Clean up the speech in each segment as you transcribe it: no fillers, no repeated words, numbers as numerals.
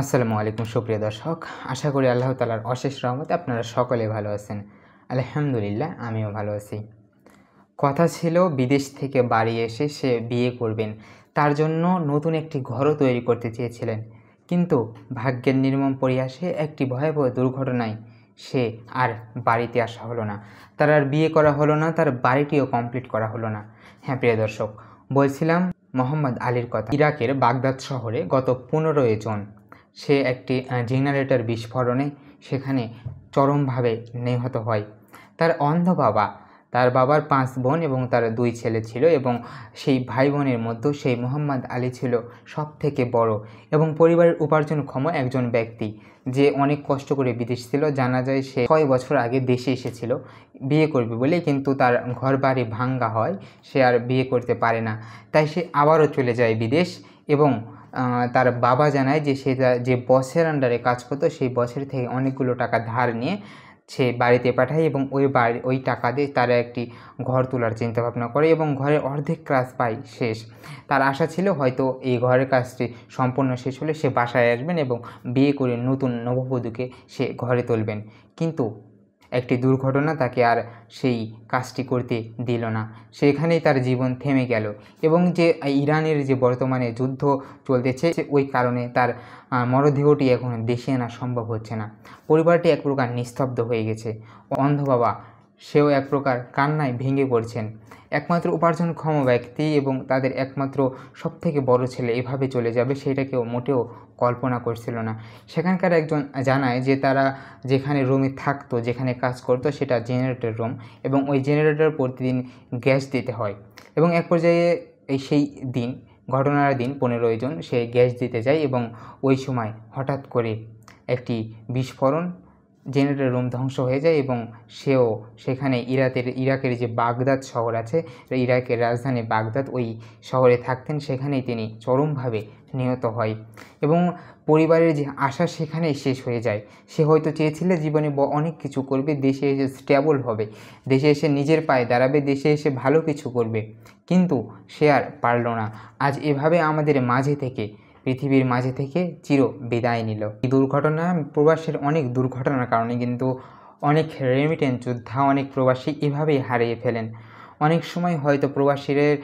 আসসালামু আলাইকুম সুপ্রিয় দর্শক, আশা করি আল্লাহ তাআলার অশেষ রহমতে আপনারা সকলে ভালো আছেন। আলহামদুলিল্লাহ, আমিও ভালো আছি। কথা ছিল বিদেশ থেকে বাড়ি এসে সে বিয়ে করবেন, তার জন্য নতুন একটি ঘরও তৈরি করতে চেয়েছিলেন। কিন্তু ভাগ্যের নির্মম পরিহাসে একটি ভয়াবহ দুর্ঘটনায় সে আর বাড়িতে আসা হলো না। তার আর বিয়ে করা হলো না, তার বাড়িটিও কমপ্লিট করা হলো না। হ্যাঁ প্রিয় দর্শক, বলছিলাম মোহাম্মদ আলীর কথা। ইরাকের বাগদাদ শহরে গত 15 জুন সে একটি জেনারেটর বিস্ফোরণে সেখানে চরমভাবে নিহত হয়। তার অন্ধ বাবা, তার বাবার 5 বোন এবং তার 2 ছেলে ছিল এবং সেই ভাই বোনের মধ্যে সেই মোহাম্মদ আলী ছিল সবথেকে বড় এবং পরিবারের উপার্জনক্ষম একজন ব্যক্তি, যে অনেক কষ্ট করে বিদেশ ছিল। জানা যায় সে 6 বছর আগে দেশে এসেছিল বিয়ে করবে বলে, কিন্তু তার ঘর বাড়ি ভাঙ্গা হয়, সে আর বিয়ে করতে পারে না। তাই সে আবারও চলে যায় বিদেশ এবং তার বাবা জানায় যে সে যে বসের আন্ডারে কাজ করতো সেই বসের থেকে অনেকগুলো টাকা ধার নিয়ে সে বাড়িতে পাঠায় এবং ওই টাকা দিয়ে তারা একটি ঘর তোলার চিন্তাভাবনা করে এবং ঘরের অর্ধেক কাজ পায় শেষ। তার আশা ছিল হয়তো এই ঘরের কাজটি সম্পূর্ণ শেষ হলে সে বাসায় আসবেন এবং বিয়ে করে নতুন নববধূকে সে ঘরে তুলবেন, কিন্তু একটি দুর্ঘটনা তাকে আর সেই কাজটি করতে দিল না। সেখানেই তার জীবন থেমে গেল এবং যে ইরানের যে বর্তমানে যুদ্ধ চলতেছে ওই কারণে তার মরদেহটি এখন দেশে আনা সম্ভব হচ্ছে না। পরিবারটি এক প্রকার নিস্তব্ধ হয়ে গেছে। অন্ধ বাবা সেও এক প্রকার কান্নায় ভেঙে পড়ছেন। একমাত্র উপার্জনক্ষম ব্যক্তি এবং তাদের একমাত্র সবথেকে বড় ছেলে এভাবে চলে যাবে সেটা কেউ মোটেও কল্পনা করছিল না। সেখানকার একজন জানায় যে তারা যেখানে রুমে থাকতো, যেখানে কাজ করতো সেটা জেনারেটর রুম এবং ওই জেনারেটর প্রতিদিন গ্যাস দিতে হয় এবং এক পর্যায়ে সেই দিন, ঘটনার দিন 15 জুন সে গ্যাস দিতে যায় এবং ওই সময় হঠাৎ করে একটি বিস্ফোরণ, জেনারেটর রুম ধ্বংস হয়ে যায় এবং সেও সেখানে ইরাকের যে বাগদাদ শহর আছে, ইরাকের রাজধানী বাগদাদ, ওই শহরে থাকতেন, সেখানেই তিনি চরমভাবে নিহত হয় এবং পরিবারের যে আশা সেখানেই শেষ হয়ে যায়। সে হয়তো চেয়েছিল জীবনে অনেক কিছু করবে, দেশে এসে স্টেবল হবে, দেশে এসে নিজের পায়ে দাঁড়াবে, দেশে এসে ভালো কিছু করবে, কিন্তু সে আর পারল না। আজ এভাবে আমাদের মাঝে থেকে, পৃথিবীর মাঝে থেকে চির বিদায় নিল। এই দুর্ঘটনা, প্রবাসের অনেক দুর্ঘটনার কারণে কিন্তু অনেক রেমিটেন্স যোদ্ধা, অনেক প্রবাসী এভাবেই হারিয়ে ফেলেন। অনেক সময় হয়তো প্রবাসীদের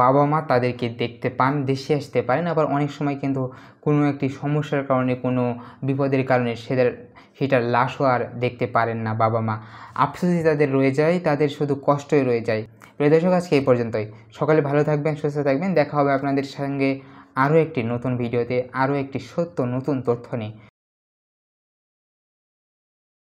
বাবা মা তাদেরকে দেখতে পান, দেশে আসতে পারেন, আবার অনেক সময় কিন্তু কোনো একটি সমস্যার কারণে, কোনো বিপদের কারণে সেটার লাশও আর দেখতে পারেন না বাবা মা। আফসোসই তাদের রয়ে যায়, তাদের শুধু কষ্টই রয়ে যায়। প্রিয় দর্শক, আজকে এই পর্যন্তই। সকলে ভালো থাকবেন, সুস্থ থাকবেন। দেখা হবে আপনাদের সঙ্গে আরও একটি নতুন ভিডিওতে, আরও একটি সত্য নতুন তথ্য নিয়ে।